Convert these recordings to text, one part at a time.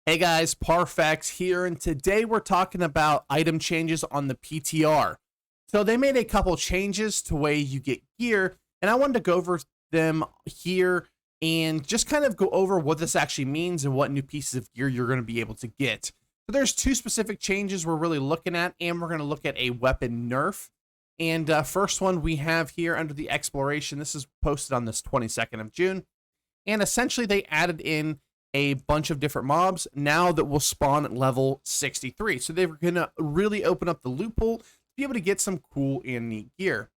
Hey guys, Parfax here, and today we're talking about item changes on the PTR. So they made a couple changes to the way you get gear, and I wanted to go over them here and just kind of go over what this actually means and what new pieces of gear you're going to be able to get. So there's two specific changes we're really looking at, and we're going to look at a weapon nerf. And first one we have here under the exploration. This is posted on this 22nd of June, and essentially they added in a bunch of different mobs now that will spawn at level 63. So they're going to really open up the loophole to be able to get some cool and neat gear.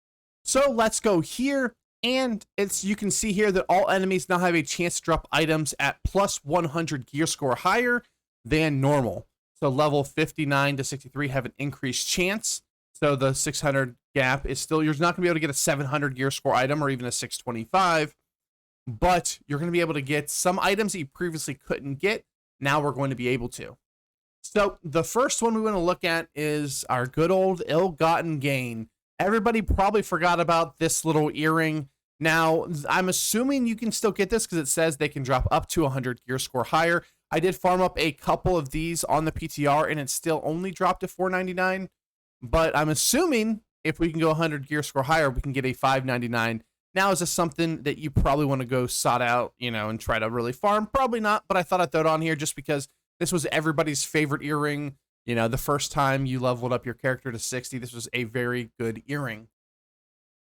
So let's go here, and you can see here that all enemies now have a chance to drop items at plus 100 gear score higher than normal. So level 59 to 63 have an increased chance. So the 600 gap is still, you're not going to be able to get a 700 gear score item or even a 625. But you're going to be able to get some items that you previously couldn't get. Now we're going to be able to. So the first one we want to look at is our good old Illgotten Gain. Everybody probably forgot about this little earring. Now, I'm assuming you can still get this because it says they can drop up to 100 gear score higher. I did farm up a couple of these on the PTR and it still only dropped to $4.99. But I'm assuming if we can go 100 gear score higher, we can get a $5.99. Now, is this something that you probably want to go sort out, and try to really farm? Probably not, but I thought I'd throw it on here just because this was everybody's favorite earring. The first time you leveled up your character to 60, this was a very good earring.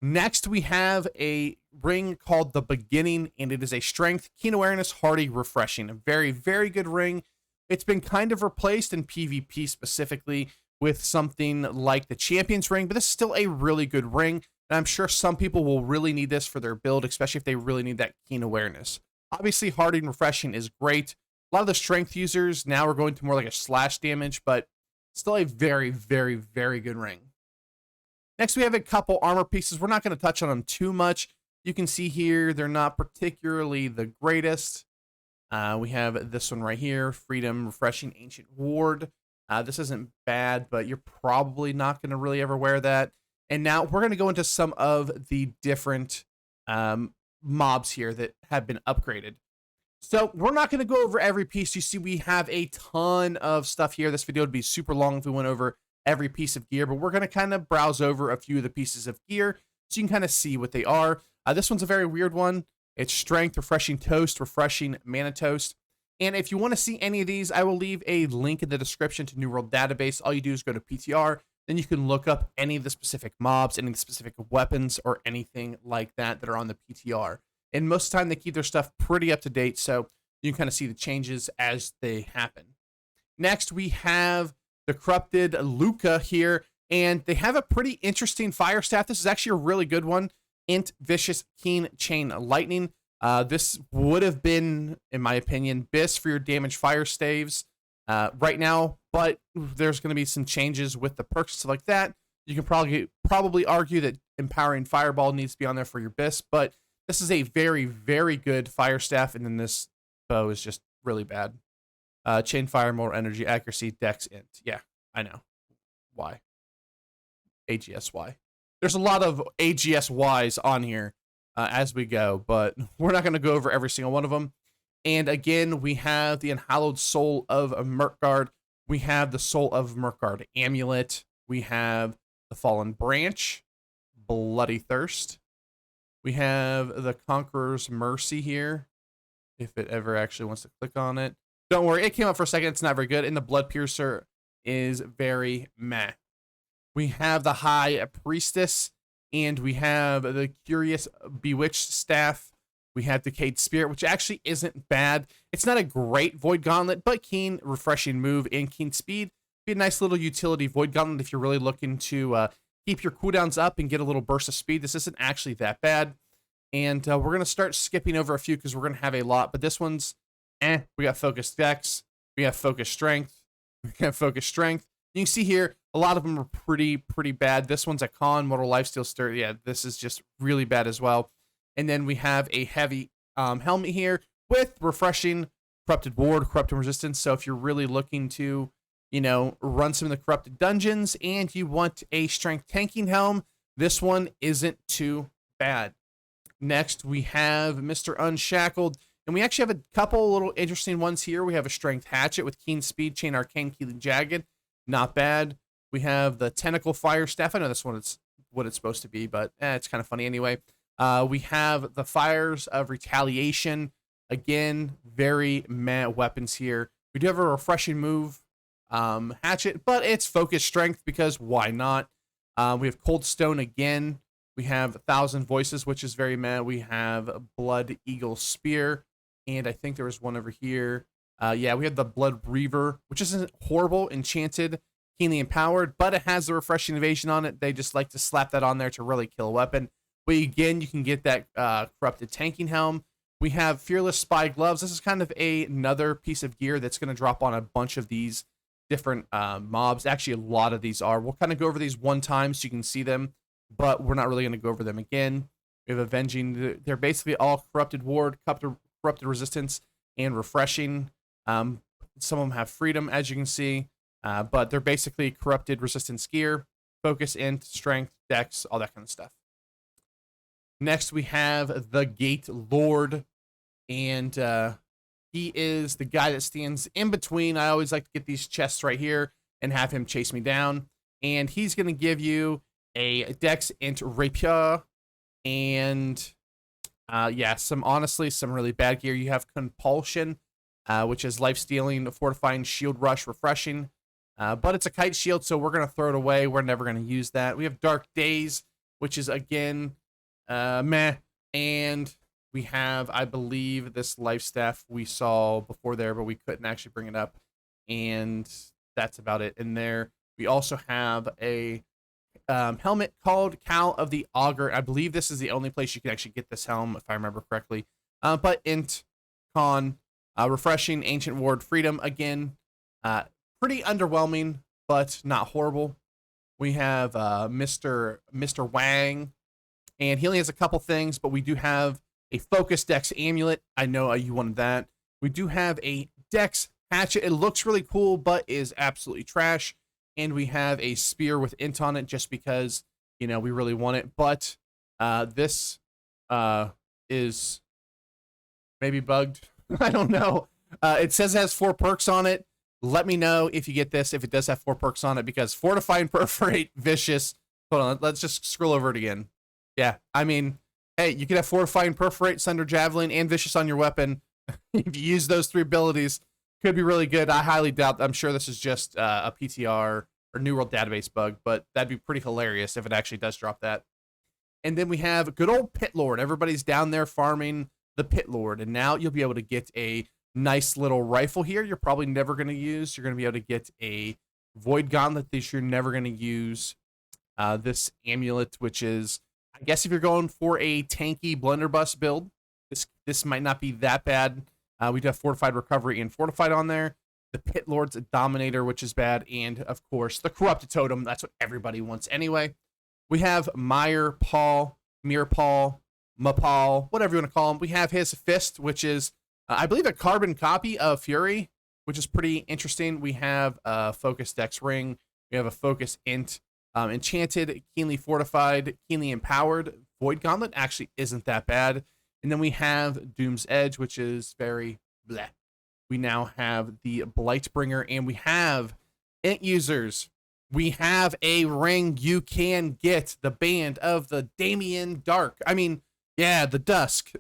Next, we have a ring called the Beginning, and it is a strength, keen awareness, hardy, refreshing. A very, very good ring. It's been kind of replaced in PvP specifically with something like the Champion's ring, but this is still a really good ring. And I'm sure some people will really need this for their build, especially if they really need that keen awareness. Obviously, hardy and refreshing is great. A lot of the strength users now are going to more like a slash damage, but still a very, very, very good ring. Next, we have a couple armor pieces. We're not going to touch on them too much. You can see here, they're not particularly the greatest. We have this one right here, Freedom, Refreshing, Ancient Ward. This isn't bad, but you're probably not going to really ever wear that. And now we're going to go into some of the different mobs here that have been upgraded. So we're not going to go over every piece. You see, we have a ton of stuff here. This video would be super long if we went over every piece of gear, but we're going to kind of browse over a few of the pieces of gear so you can kind of see what they are. This one's a very weird one. It's Strength, Refreshing Toast, Refreshing Mana Toast. And if you want to see any of these, I will leave a link in the description to New World Database. All you do is go to PTR. Then you can look up any of the specific mobs, any of the specific weapons, or anything like that are on the PTR. And most of the time, they keep their stuff pretty up to date, so you can kind of see the changes as they happen. Next, we have the Corrupted Luca here, and they have a pretty interesting fire staff. This is actually a really good one. Int, Vicious, Keen, Chain, Lightning. This would have been, in my opinion, best for your damage fire staves right now, but there's going to be some changes with the perks and stuff like that. You can probably argue that Empowering Fireball needs to be on there for your BIS, but this is a very, very good fire staff, and then this bow is just really bad. Chain Fire, more energy, accuracy, dex, int. Yeah, I know. Why? AGSY. There's a lot of AGSYs on here as we go, but we're not going to go over every single one of them. And again, we have the Unhallowed Soul of Murkgard. We have the Soul of Murkgard Amulet. We have the Fallen Branch, Bloody Thirst. We have the Conqueror's Mercy here, if it ever actually wants to click on it. Don't worry, it came up for a second. It's not very good. And the Blood Piercer is very meh. We have the High Priestess, and we have the Curious Bewitched Staff. We have Decayed Spirit, which actually isn't bad. It's not a great Void Gauntlet, but keen, refreshing move, and keen speed. Be a nice little utility Void Gauntlet if you're really looking to keep your cooldowns up and get a little burst of speed. This isn't actually that bad. And we're going to start skipping over a few because we're going to have a lot. But this one's We got Focused Dex. We have Focused Strength. We have Focused Strength. You can see here, a lot of them are pretty bad. This one's a Con, Mortal Lifesteal Stir. Yeah, this is just really bad as well. And then we have a heavy helmet here with Refreshing, Corrupted Ward, Corrupted Resistance. So if you're really looking to, run some of the Corrupted Dungeons and you want a Strength Tanking Helm, this one isn't too bad. Next, we have Mr. Unshackled. And we actually have a couple little interesting ones here. We have a Strength Hatchet with Keen Speed, Chain Arcane, Keeling Jagged. Not bad. We have the Tentacle Fire Staff. I know this one is what it's supposed to be, but it's kind of funny anyway. We have the Fires of Retaliation. Again, very meh weapons here. We do have a refreshing move, Hatchet, but it's Focus Strength because why not? We have Cold Stone again. We have 1,000 Voices, which is very meh. We have Blood Eagle Spear, and I think there was one over here. Yeah, we have the Blood Reaver, which isn't horrible, enchanted, keenly empowered, but it has the refreshing evasion on it. They just like to slap that on there to really kill a weapon. But again, you can get that corrupted tanking helm. We have Fearless Spy Gloves. This is kind of another piece of gear that's going to drop on a bunch of these different mobs. Actually, a lot of these are. We'll kind of go over these one time so you can see them, but we're not really going to go over them again. We have Avenging. They're basically all Corrupted Ward, Corrupted Resistance, and Refreshing. Some of them have Freedom, as you can see, but they're basically Corrupted Resistance gear, Focus, Int, Strength, Dex, all that kind of stuff. Next, we have the Gate Lord, and he is the guy that stands in between. I always like to get these chests right here and have him chase me down, and he's going to give you a Dex, Int, Rapier, and yeah, some really bad gear. You have Compulsion, which is life stealing, fortifying, shield rush, refreshing, but it's a kite shield, so we're going to throw it away. We're never going to use that. We have Dark Days, which is again meh, and we have, I believe, this life staff we saw before there, but we couldn't actually bring it up, and that's about it in there. We also have a helmet called Cal of the Augur. I believe this is the only place you can actually get this helm, if I remember correctly. But Int, Con, refreshing, Ancient Ward, Freedom, again, pretty underwhelming, but not horrible. We have Mr. Wang, and he only has a couple things, but we do have a Focus Dex Amulet. I know you wanted that. We do have a Dex Hatchet. It looks really cool, but is absolutely trash. And we have a Spear with Int on it just because, you know, we really want it. But this is maybe bugged. I don't know. It says it has 4 perks on it. Let me know if you get this, if it does have 4 perks on it, because Fortify and Perforate, Vicious. Hold on, let's just scroll over it again. Yeah, I mean, hey, you can have Fortify and Perforate, Sunder Javelin, and Vicious on your weapon. If you use those 3 abilities, could be really good. I highly doubt. I'm sure this is just a PTR or New World Database bug, but that'd be pretty hilarious if it actually does drop that. And then we have good old Pitlord. Everybody's down there farming the Pitlord, and now you'll be able to get a nice little rifle here. You're probably never going to use. You're going to be able to get a Void Gauntlet that you're never going to use. This amulet, which is, I guess, if you're going for a tanky blunderbuss build, this might not be that bad. We do have Fortified Recovery and Fortified on there. The Pitlord's Dominator, which is bad, and of course the Corrupted Totem. That's what everybody wants anyway. We have Meyer Paul, Mirpaul, Mapal, whatever you want to call him. We have his Fist, which is, I believe, a carbon copy of Fury, which is pretty interesting. We have a Focus Dex Ring. We have a Focus Int, Enchanted, Keenly Fortified, Keenly Empowered. Void Gauntlet actually isn't that bad. And then we have Doom's Edge, which is very bleh. We now have the Blightbringer, and we have Int users. We have a ring you can get, the Band of the Damien Dark. I mean, yeah, the Dusk.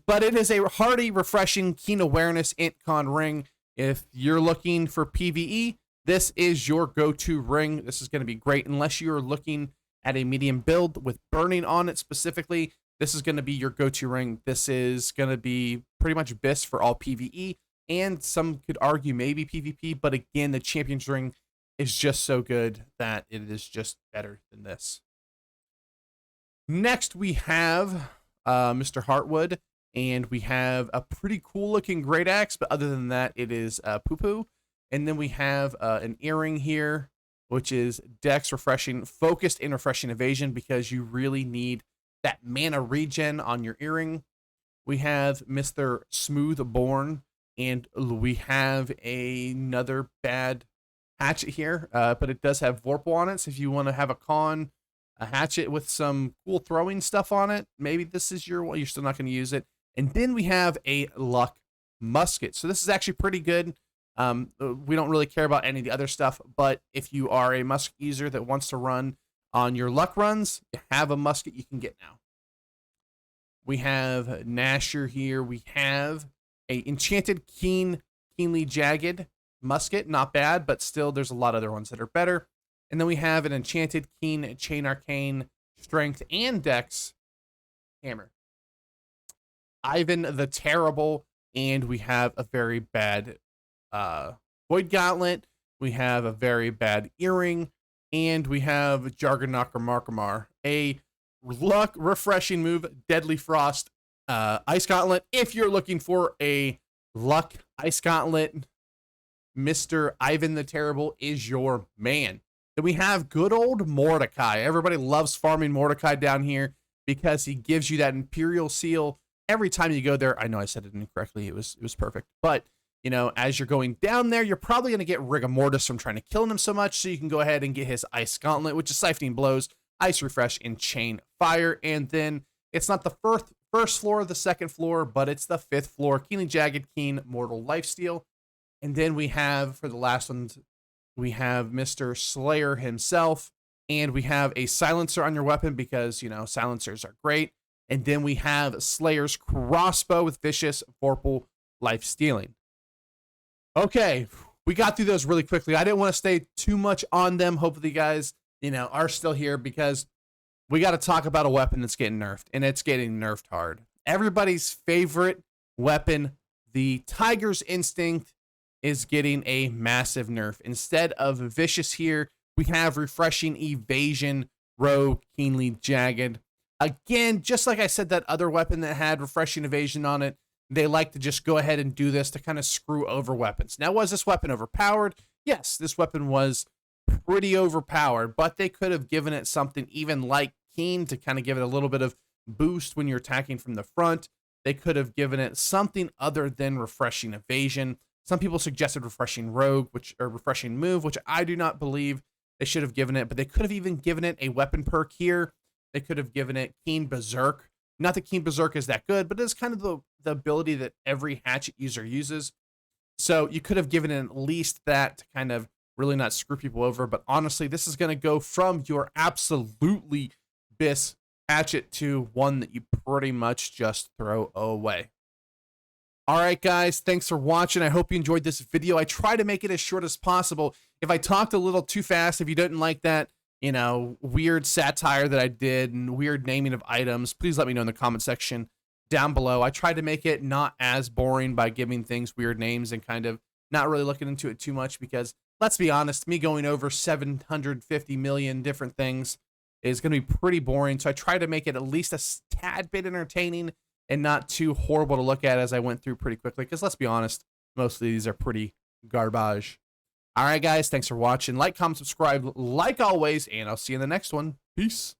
But it is a hearty, refreshing, keen awareness Int Con ring. If you're looking for PvE, this is your go-to ring. This is going to be great unless you're looking at a medium build with burning on it specifically. This is going to be your go-to ring. This is going to be pretty much BIS for all PvE, and some could argue maybe PvP, but again, the Champion's ring is just so good that it is just better than this. Next, we have Mr. Hartwood, and we have a pretty cool-looking Great Axe, but other than that, it is poo-poo. And then we have an earring here, which is Dex, Refreshing, Focused, and Refreshing Evasion, because you really need that mana regen on your earring. We have Mr. Smooth Aborn, and we have another bad hatchet here, but it does have Vorpal on it, so if you want to have a hatchet with some cool throwing stuff on it, maybe this is your one. You're still not going to use it. And then we have a luck musket. So this is actually pretty good. We don't really care about any of the other stuff, but if you are a musket user that wants to run on your luck runs, you have a musket you can get now. We have Nasher here. We have a enchanted keenly jagged musket. Not bad, but still there's a lot of other ones that are better. And then we have an enchanted keen chain arcane strength and dex hammer. Ivan the Terrible, and we have a very bad Void Gauntlet. We have a very bad Earring, and we have Jargonocker Markamar, a luck refreshing move, Deadly Frost Ice Gauntlet. If you're looking for a luck Ice Gauntlet, Mr. Ivan the Terrible is your man. Then we have good old Mordecai. Everybody loves farming Mordecai down here because he gives you that Imperial Seal every time you go there. I know I said it incorrectly. It was perfect. But, you know, as you're going down there, you're probably going to get Rigor Mortis from trying to kill him so much, so you can go ahead and get his Ice Gauntlet, which is Siphoning Blows, Ice Refresh, and Chain Fire. And then it's not the first floor or the second floor, but it's the 5th floor. Keenly Jagged, Keen, Mortal Lifesteal. And then we have, for the last ones, we have Mr. Slayer himself. And we have a silencer on your weapon because, you know, silencers are great. And then we have Slayer's Crossbow with Vicious Vorpal Life Stealing. Okay, we got through those really quickly. I didn't want to stay too much on them. Hopefully you guys, you know, are still here because we got to talk about a weapon that's getting nerfed, and it's getting nerfed hard. Everybody's favorite weapon, the Tiger's Instinct, is getting a massive nerf. Instead of Vicious here, we have Refreshing Evasion, Rogue, Keenly Jagged. Again, just like I said, that other weapon that had Refreshing Evasion on it, they like to just go ahead and do this to kind of screw over weapons. Now, was this weapon overpowered? Yes, this weapon was pretty overpowered, but they could have given it something even like Keen to kind of give it a little bit of boost when you're attacking from the front. They could have given it something other than Refreshing Evasion. Some people suggested Refreshing Rogue, or Refreshing Move, which I do not believe they should have given it, but they could have even given it a weapon perk here. They could have given it Keen Berserk. Not that Keen Berserk is that good, but it's kind of the ability that every hatchet user uses. So you could have given it at least that to kind of really not screw people over. But honestly, this is going to go from your absolutely BIS hatchet to one that you pretty much just throw away. All right, guys, thanks for watching. I hope you enjoyed this video. I try to make it as short as possible. If I talked a little too fast, if you didn't like that, you know, weird satire that I did and weird naming of items, please let me know in the comment section down below. I tried to make it not as boring by giving things weird names and kind of not really looking into it too much because, let's be honest, me going over 750 million different things is going to be pretty boring. So I try to make it at least a tad bit entertaining and not too horrible to look at as I went through pretty quickly because, let's be honest, most of these are pretty garbage. All right, guys, thanks for watching. Like, comment, subscribe, like always, and I'll see you in the next one. Peace.